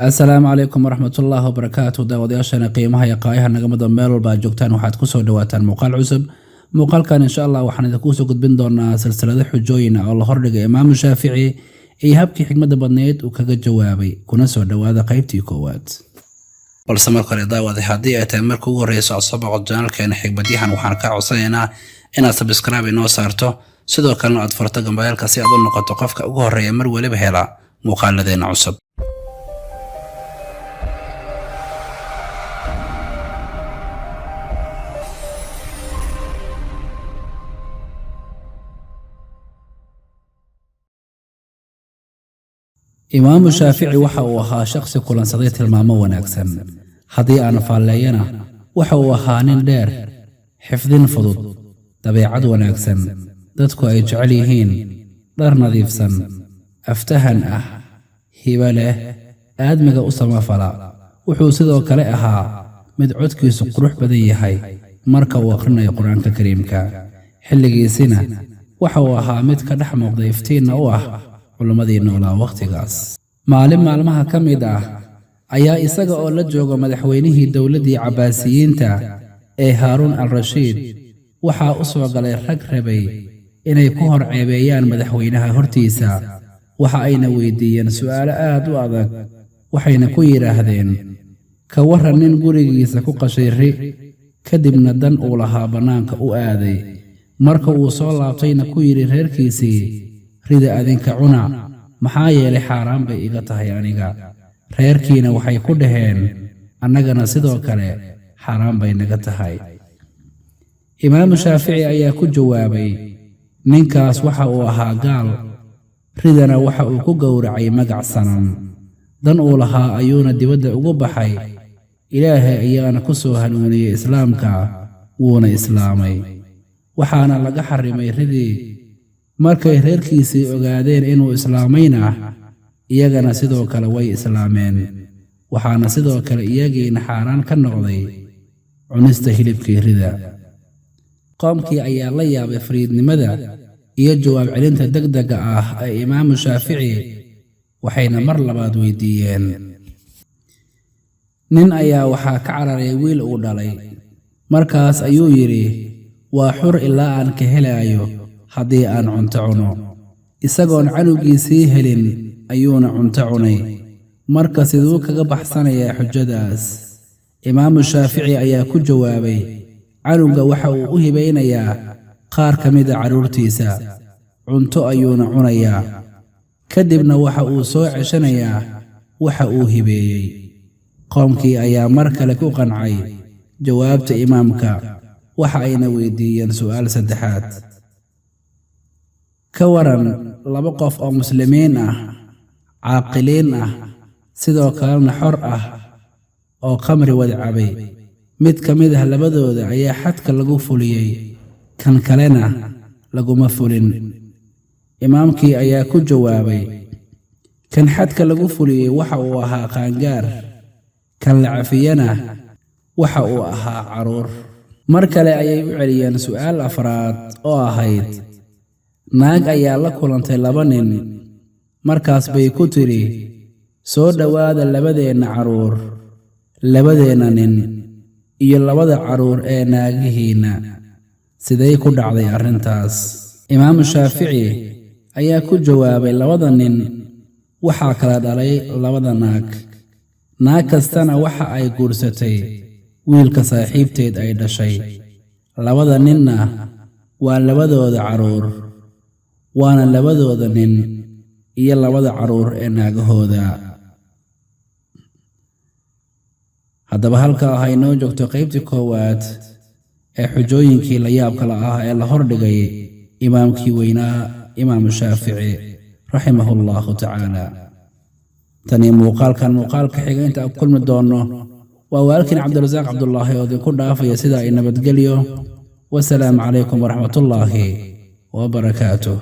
السلام عليكم ورحمة الله وبركاته. داودياشana qiimaha iyo qaayaha naga mid meel walba joogtaan waxaad ku soo dhawaataan muuqaal cusub. Muuqaalkan insha Allah waxaan idinku soo gudbin doonaa silsilada xujooyin oo la hordhigay Imaam Shaafici iyo habkii xigmada badneed uu kaga jawaabay kuna soo dhawaada qaybtii koowaad. balse marka hore daawada haddii ay tahay markii ugu horeyso asxaabta channelkeena xigmadiyahan waxaan ka codsanaynaa inaad subscribe inoo saarto sidoo kalena aad furto gambalaalka si aad u noqoto qofka ugu horeeya mar waliba hela muuqaaladeena cusub. Imaam Shaafici waxa uu ahaa shakhsi kulansaday tilmaamo wanaagsan haddii aan faalleeyana waxa uu ahaa nin dheer xifdin fudud dabeecad wanaagsan dadku ay jecel yihiin dhar nadiifsan aftahan ah hiba leh aadmiga u samafala wuxuu sidoo kale ahaa mid codkiisu qurux badan yahay marka uu akhrinayo quraanka kariimka xilligiisina waxa uu ahaa mid ka dhex muuqda iftiinna u ah culumadii noolaa waqtigaas. maalin maalmaha ka mid ah ayaa isaga oo la jooga madaxweynihii dowladdii Cabbaasiyiinta ee Haaruun al-Rashiid waxaa u soo galay rag rabay inay ku hor ceebeeyaan madaxweynaha hortiisa waxa ayna weydiiyeen su'aalo aad u adag waxayna ku yiraahdeen ka waran nin gurigiisa ku qashay ri kadibna dan uu lahaa bannaanka u aaday marka uu soo laabtayna ku yiri reerkiisii rida adinka cuna maxaa yeelay xaaraan bay iga tahay aniga reerkiina waxay ku dhaheen annagana sidoo kale xaaraan bay naga tahay. Imaam Shaafici ayaa ku jawaabay ninkaas waxa uu ahaa gaal ridana waxa uu ku gowracay magac sanam dan uu lahaa ayuuna dibadda ugu baxay ilaahay ayaana ku soo hanuuniyey islaamka wuuna islaamay waxaana laga xarimay ridii markay reerkiisii ogaadeen inuu islaamayna iyagana sidoo kale way islaameen waxaana sidoo kale iyagiina xaaraan ka noqday cunista hilibkii rida. qoomkii ayaa la yaabay fariidnimada iyo jawaab celinta degdega ah ee Imaam Shaafici waxayna mar labaad weydiiyeen. nin ayaa waxaa ka cararay wiil uu dhalay markaas ayuu yidhi waa xur ilaa aan ka helayo haddii aan cunto cuno isagoon canugiisii helin ayuuna cunto cunay marka siduu kaga baxsanayaa xujadaas. Imaam Shaafici ayaa ku jawaabay canuga waxa uu u hibaynayaa qaar ka mid ah carruurtiisa cunto ayuuna cunayaa kadibna waxa uu soo ceshanayaa waxa uu hibeeyey. qoomkii ayaa mar kale ku qancay jawaabta imaamka waxa ayna weydiiyeen su'aal saddexaad. ka waran laba qof oo muslimiin ah caaqiliin ah sidoo kalena xor ah oo khamri wada cabay mid ka mid ah labadooda ayaa xadka lagu fuliyey kan kalena laguma fulin. imaamkii ayaa ku jawaabay kan xadka lagu fuliyey waxa uu ahaa qaangaar kan la cafiyana waxa uu ahaa carruur. mar kale ayay u celiyeen su'aal afraad oo ahayd naag ayaa la kulantay laba nin markaas bay ku tiri soo dhawaada labadeenna carruur labadeenna nin iyo labada carruur ee naagihiinna siday ku dhacday arrintaas. Imaam Shaafici ayaa ku jawaabay labada nin waxaa kala dhalay labada naag kastana waxa ay guursatay wiilka saaxiibteed ay dhashay labada ninna waa labadooda carruur waana labadooda nin iyo labada carruur ee naagahooda. haddaba halkaa waxay noo joogto qaybtii koowaad ee xujooyinkii la yaabka ah ee la hordhigay imaamkii weynaa Imaam Shaafici raximahullahu tacaala. tani muuqaalkan muuqaalka xiga inta aan kulmi doono waa walaalkiin Cabdirasaaq Cabdullaahi oo idinku dhaafaya sida ay nabadgelyo wasalaamu calaykum waraxmatullaahi wabarakaatuh.